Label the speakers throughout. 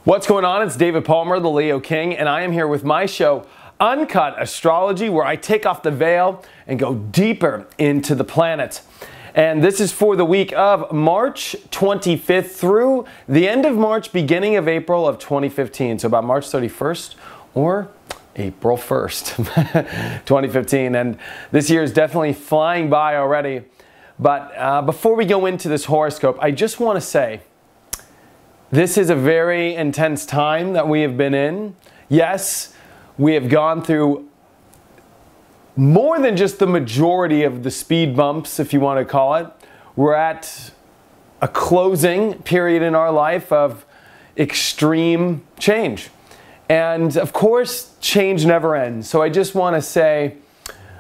Speaker 1: What's going on? It's David Palmer, the Leo King, and I am here with my show, Uncut Astrology, where I take off the veil and go deeper into the planets. And this is for the week of March 25th through the end of March, beginning of April of 2015. So about March 31st or April 1st, 2015. And this year is definitely flying by already. But before we go into this horoscope, I just want to say, this is a very intense time that we have been in. Yes, we have gone through more than just the majority of the speed bumps, if you want to call it. We're at a closing period in our life of extreme change. And of course, change never ends. So I just want to say,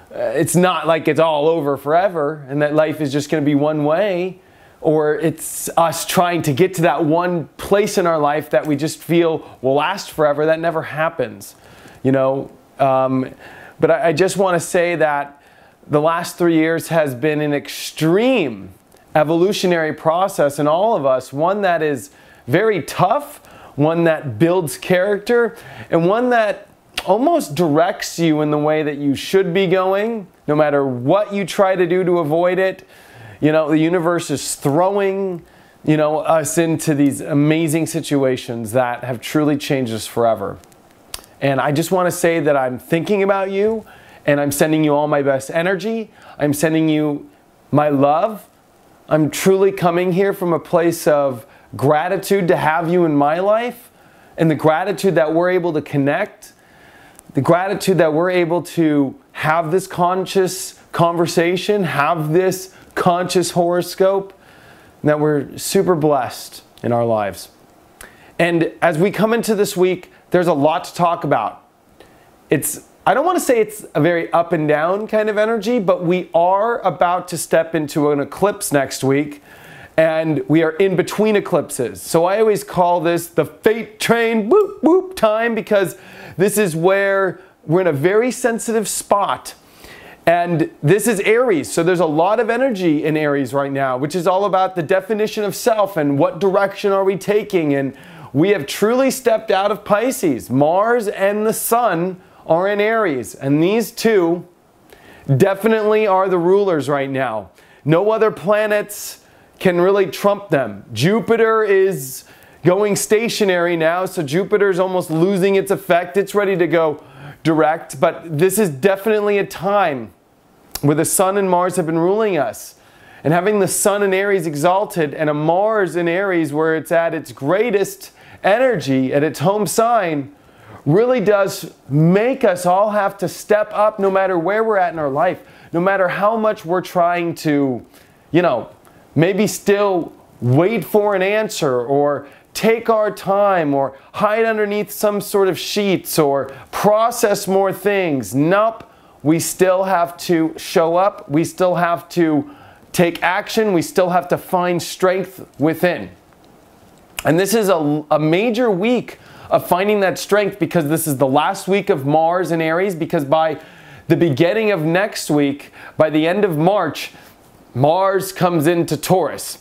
Speaker 1: it's not like it's all over forever and that life is just going to be one way, or it's us trying to get to that one place in our life that we just feel will last forever. That never happens, you know. But I just want to say that the last 3 years has been an extreme evolutionary process in all of us, one that is very tough, one that builds character, and one that almost directs you in the way that you should be going, no matter what you try to do to avoid it. You know, the universe is throwing, you know, us into these amazing situations that have truly changed us forever. And I just want to say that I'm thinking about you, and I'm sending you all my best energy. I'm sending you my love. I'm truly coming here from a place of gratitude to have you in my life, and the gratitude that we're able to connect, the gratitude that we're able to have this conscious conversation, have this conscious horoscope, and that we're super blessed in our lives. And as we come into this week, there's a lot to talk about. I don't want to say it's a very up and down kind of energy, but we are about to step into an eclipse next week, and we are in between eclipses. So I always call this the fate train whoop whoop time, because this is where we're in a very sensitive spot. And this is Aries, so there's a lot of energy in Aries right now, which is all about the definition of self and what direction are we taking. And we have truly stepped out of Pisces. Mars and the Sun are in Aries, and these two definitely are the rulers right now. No other planets can really trump them. Jupiter is going stationary now, so Jupiter is almost losing its effect. It's ready to go direct, but this is definitely a time where the Sun and Mars have been ruling us. And having the Sun in Aries exalted and a Mars in Aries where it's at its greatest energy, at its home sign, really does make us all have to step up no matter where we're at in our life, no matter how much we're trying to, you know, maybe still wait for an answer or take our time or hide underneath some sort of sheets or process more things. Nope. We still have to show up. We still have to take action. We still have to find strength within. And this is a major week of finding that strength, because this is the last week of Mars in Aries, because by the beginning of next week, by the end of March, Mars comes into Taurus.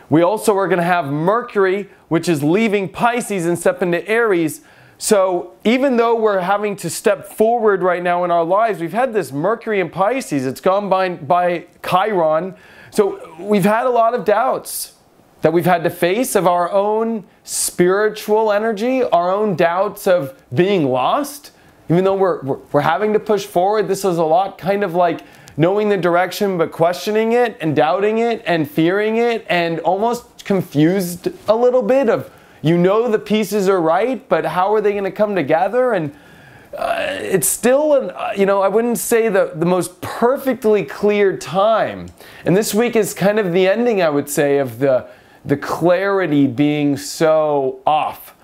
Speaker 1: We also are going to have Mercury, which is leaving Pisces and step into Aries. So even though we're having to step forward right now in our lives, we've had this Mercury in Pisces. It's gone by Chiron. So we've had a lot of doubts that we've had to face of our own spiritual energy, our own doubts of being lost. Even though we're having to push forward, this is a lot kind of like knowing the direction but questioning it and doubting it and fearing it and almost confused a little bit of, you know, the pieces are right, but how are they going to come together? And it's still, you know, I wouldn't say the most perfectly clear time. And this week is kind of the ending, I would say, of the clarity being so off.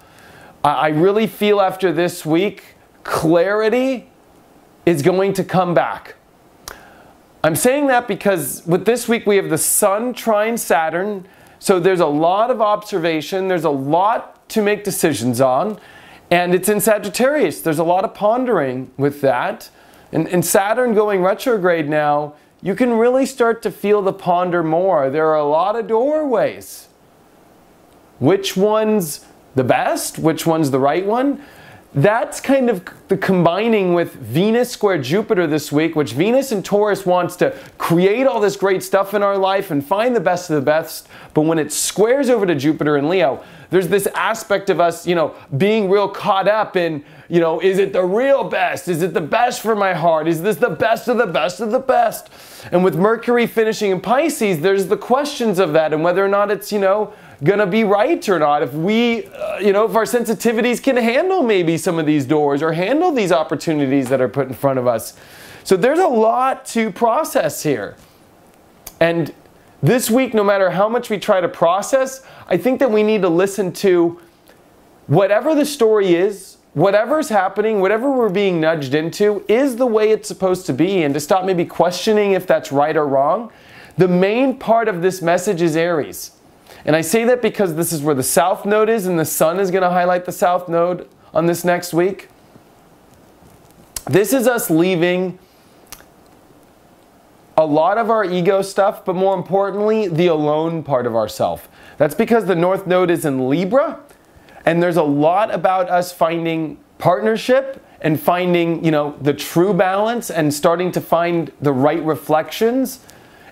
Speaker 1: I really feel after this week, clarity is going to come back. I'm saying that because with this week we have the Sun trine Saturn, so there's a lot of observation, there's a lot to make decisions on, and it's in Sagittarius. There's a lot of pondering with that. And Saturn going retrograde now, you can really start to feel the ponder more. There are a lot of doorways. Which ones the best, which one's the right one. That's kind of the combining with Venus square Jupiter this week, which Venus in Taurus wants to create all this great stuff in our life and find the best of the best. But when it squares over to Jupiter in Leo, there's this aspect of us, being real caught up in, is it the real best? Is it the best for my heart? Is this the best of the best of the best? And with Mercury finishing in Pisces, there's the questions of that and whether or not it's, gonna be right or not, if we, if our sensitivities can handle maybe some of these doors or handle these opportunities that are put in front of us. So there's a lot to process here. And this week, no matter how much we try to process, I think that we need to listen to whatever the story is, whatever's happening, whatever we're being nudged into, is the way it's supposed to be, and to stop maybe questioning if that's right or wrong. The main part of this message is Aries. And I say that because this is where the South Node is, and the Sun is going to highlight the South Node on this next week. This is us leaving a lot of our ego stuff, but more importantly, the alone part of ourself. That's because the North Node is in Libra, and there's a lot about us finding partnership and finding, the true balance and starting to find the right reflections.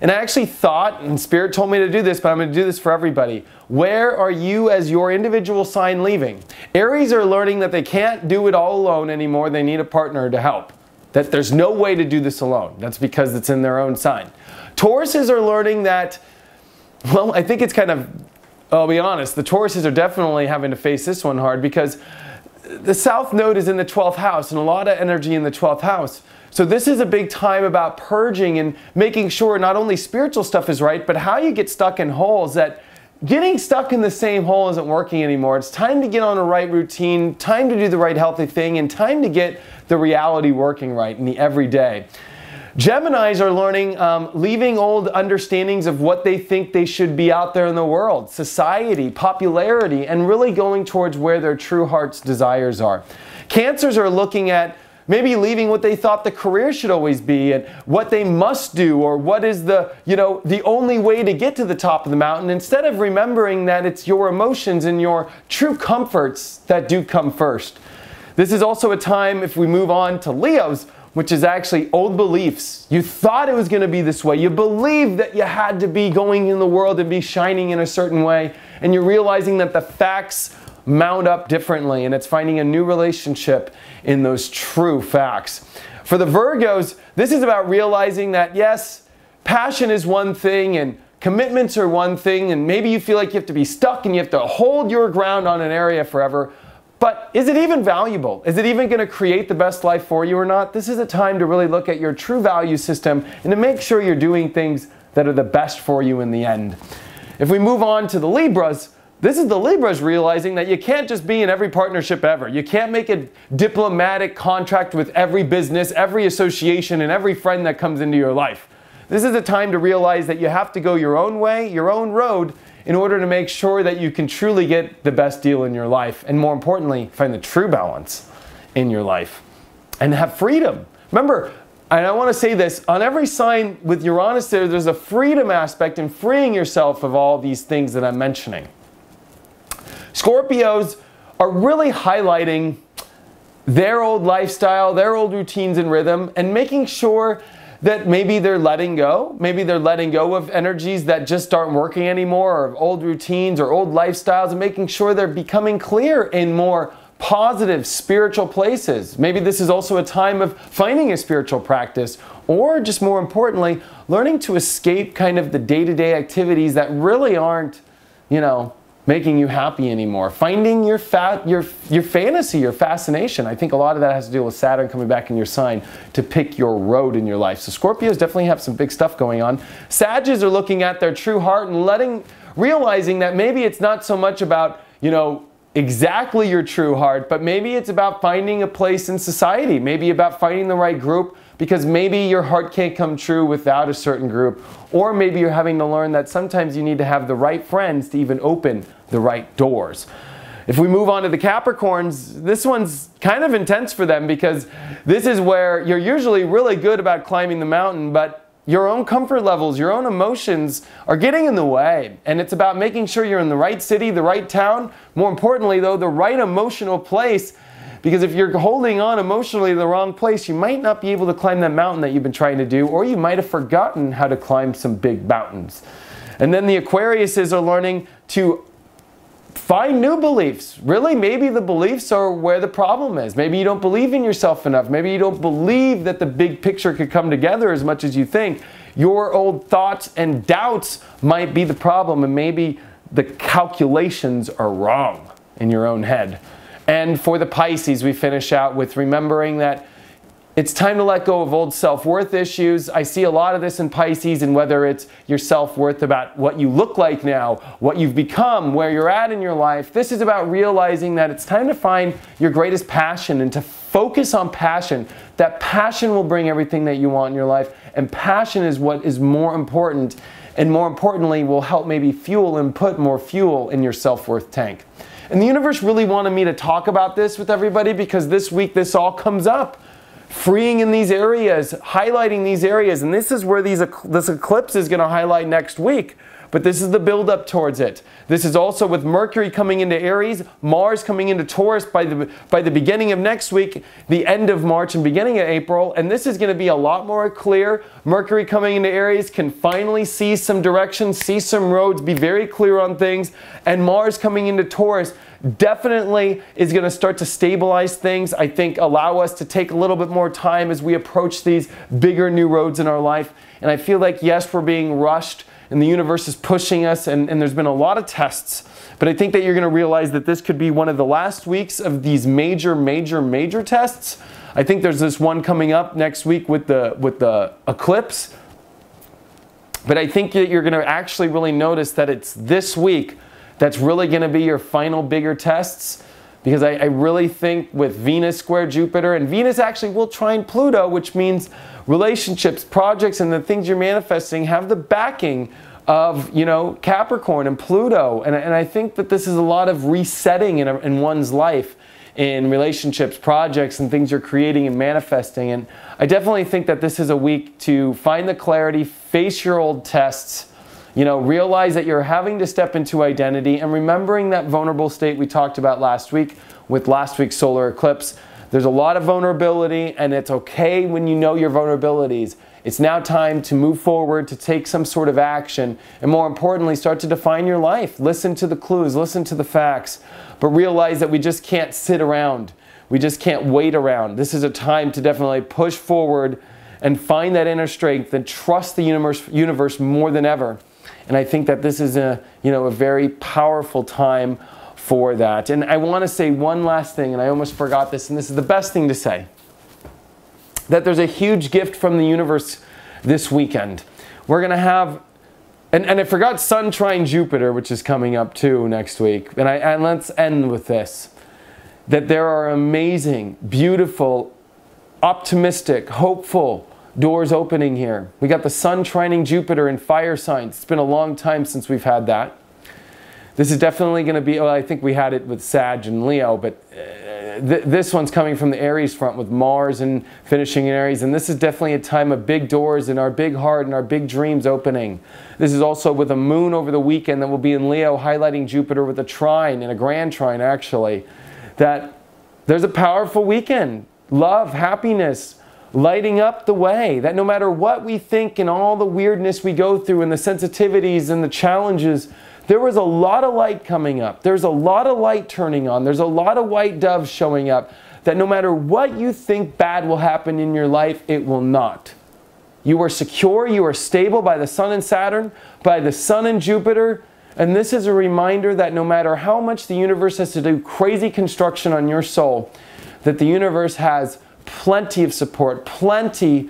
Speaker 1: And I actually thought, and Spirit told me to do this, but I'm going to do this for everybody. Where are you as your individual sign leaving? Aries are learning that they can't do it all alone anymore. They need a partner to help. That there's no way to do this alone. That's because it's in their own sign. Tauruses are learning that, well, I think it's kind of, I'll be honest, the Tauruses are definitely having to face this one hard because the South Node is in the 12th house and a lot of energy in the 12th house. So this is a big time about purging and making sure not only spiritual stuff is right, but how you get stuck in holes, that getting stuck in the same hole isn't working anymore. It's time to get on a right routine, time to do the right healthy thing, and time to get the reality working right in the everyday. Geminis are learning, leaving old understandings of what they think they should be out there in the world, society, popularity, and really going towards where their true heart's desires are. Cancers are looking at maybe leaving what they thought the career should always be and what they must do, or what is the, the only way to get to the top of the mountain, instead of remembering that it's your emotions and your true comforts that do come first. This is also a time, if we move on to Leos, which is actually old beliefs. You thought it was going to be this way. You believed that you had to be going in the world and be shining in a certain way, and you're realizing that the facts mount up differently, and it's finding a new relationship in those true facts. For the Virgos, this is about realizing that yes, passion is one thing and commitments are one thing, and maybe you feel like you have to be stuck and you have to hold your ground on an area forever, but is it even valuable? Is it even going to create the best life for you or not? This is a time to really look at your true value system and to make sure you're doing things that are the best for you in the end. If we move on to the Libras, this is the Libras realizing that you can't just be in every partnership ever. You can't make a diplomatic contract with every business, every association, and every friend that comes into your life. This is a time to realize that you have to go your own way, your own road, in order to make sure that you can truly get the best deal in your life. And more importantly, find the true balance in your life. And have freedom. Remember, and I want to say this, on every sign with Uranus there's a freedom aspect in freeing yourself of all these things that I'm mentioning. Scorpios are really highlighting their old lifestyle, their old routines and rhythm, and making sure that maybe they're letting go. Maybe they're letting go of energies that just aren't working anymore, or old routines or old lifestyles, and making sure they're becoming clear in more positive spiritual places. Maybe this is also a time of finding a spiritual practice, or just more importantly, learning to escape kind of the day-to-day activities that really aren't, making you happy anymore. Finding your fantasy, your fascination. I think a lot of that has to do with Saturn coming back in your sign to pick your road in your life. So Scorpios definitely have some big stuff going on. Sagittarius are looking at their true heart and realizing that maybe it's not so much about, exactly your true heart, but maybe it's about finding a place in society. Maybe about finding the right group, because maybe your heart can't come true without a certain group. Or maybe you're having to learn that sometimes you need to have the right friends to even open the right doors. If we move on to the Capricorns, this one's kind of intense for them, because this is where you're usually really good about climbing the mountain, but your own comfort levels, your own emotions are getting in the way. And it's about making sure you're in the right city, the right town, more importantly though, the right emotional place. Because if you're holding on emotionally to the wrong place, you might not be able to climb that mountain that you've been trying to do, or you might have forgotten how to climb some big mountains. And then the Aquariuses are learning to find new beliefs. Really, maybe the beliefs are where the problem is. Maybe you don't believe in yourself enough. Maybe you don't believe that the big picture could come together as much as you think. Your old thoughts and doubts might be the problem, and maybe the calculations are wrong in your own head. And for the Pisces, we finish out with remembering that it's time to let go of old self-worth issues. I see a lot of this in Pisces, and whether it's your self-worth about what you look like now, what you've become, where you're at in your life. This is about realizing that it's time to find your greatest passion and to focus on passion. That passion will bring everything that you want in your life, and passion is what is more important, and more importantly will help maybe fuel and put more fuel in your self-worth tank. And the universe really wanted me to talk about this with everybody because this week this all comes up. Freeing in these areas, highlighting these areas, and this is where this eclipse is going to highlight next week. But this is the build-up towards it. This is also with Mercury coming into Aries, Mars coming into Taurus by the beginning of next week, the end of March and beginning of April, and this is going to be a lot more clear. Mercury coming into Aries can finally see some direction, see some roads, be very clear on things, and Mars coming into Taurus definitely is going to start to stabilize things. I think allow us to take a little bit more time as we approach these bigger new roads in our life. And I feel like, yes, we're being rushed and the universe is pushing us, and there's been a lot of tests. But I think that you're going to realize that this could be one of the last weeks of these major tests. I think there's this one coming up next week with the eclipse. But I think that you're going to actually really notice that it's this week that's really going to be your final bigger tests, because I really think with Venus square Jupiter, and Venus actually will trine Pluto, which means relationships, projects, and the things you're manifesting have the backing of, you know, Capricorn and Pluto. And I think that this is a lot of resetting in one's life, in relationships, projects, and things you're creating and manifesting. And I definitely think that this is a week to find the clarity, face your old tests, you know, realize that you're having to step into identity, and remembering that vulnerable state we talked about last week with last week's solar eclipse. There's a lot of vulnerability, and it's okay when you know your vulnerabilities. It's now time to move forward, to take some sort of action, and more importantly, start to define your life. Listen to the clues, listen to the facts, but realize that we just can't sit around. We just can't wait around. This is a time to definitely push forward and find that inner strength and trust the universe more than ever. And I think that this is a very powerful time for that. And I want to say one last thing, and I almost forgot this, and this is the best thing to say. That there's a huge gift from the universe this weekend. We're going to have, and I forgot Sun trine Jupiter, which is coming up too next week. And let's end with this. That there are amazing, beautiful, optimistic, hopeful doors opening here. We got the Sun trining Jupiter in fire signs. It's been a long time since we've had that. This is definitely going to be, well, I think we had it with Sag and Leo, but this one's coming from the Aries front with Mars and finishing in Aries. And this is definitely a time of big doors and our big heart and our big dreams opening. This is also with a moon over the weekend that will be in Leo, highlighting Jupiter with a trine, and a grand trine actually. That there's a powerful weekend. Love, happiness, lighting up the way, that no matter what we think and all the weirdness we go through and the sensitivities and the challenges, there was a lot of light coming up. There's a lot of light turning on. There's a lot of white doves showing up, that no matter what you think bad will happen in your life, it will not. You are secure, you are stable by the Sun and Saturn, by the Sun and Jupiter, and this is a reminder that no matter how much the universe has to do crazy construction on your soul, that the universe has plenty of support, plenty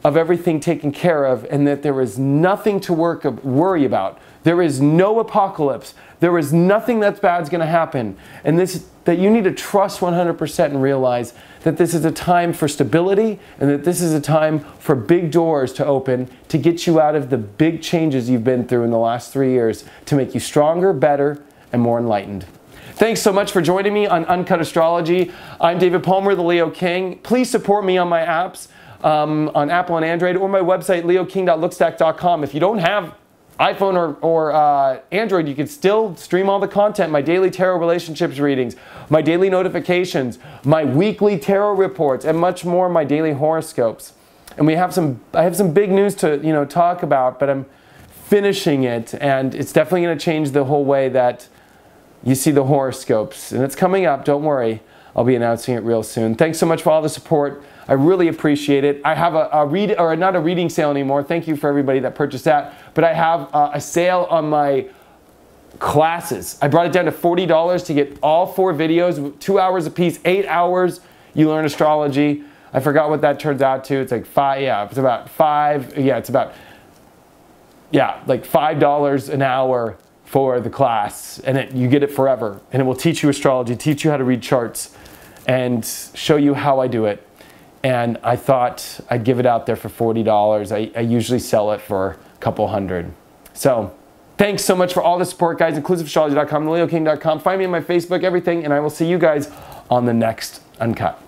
Speaker 1: of everything taken care of, and that there is nothing to worry about. There is no apocalypse. There is nothing that's bad's going to happen. And that you need to trust 100% and realize that this is a time for stability, and that this is a time for big doors to open to get you out of the big changes you've been through in the last 3 years, to make you stronger, better, and more enlightened. Thanks so much for joining me on Uncut Astrology. I'm David Palmer, the Leo King. Please support me on my apps. on Apple and Android, or my website, leoking.lookstack.com. If you don't have iPhone or Android, you can still stream all the content, my daily tarot relationships readings, my daily notifications, my weekly tarot reports, and much more, my daily horoscopes. And I have some big news to talk about, but I'm finishing it, and it's definitely going to change the whole way that you see the horoscopes. And it's coming up, don't worry. I'll be announcing it real soon. Thanks so much for all the support. I really appreciate it. I have not a reading sale anymore. Thank you for everybody that purchased that. But I have a sale on my classes. I brought it down to $40 to get all 4 videos, 2 hours a piece, 8 hours. You learn astrology. I forgot what that turns out to. It's like like $5 an hour for the class, and you get it forever, and it will teach you astrology, teach you how to read charts, and show you how I do it. And I thought I'd give it out there for $40. I usually sell it for a couple hundred. So thanks so much for all the support, guys. InclusiveAstrology.com, leoking.com. Find me on my Facebook, everything, and I will see you guys on the next Uncut.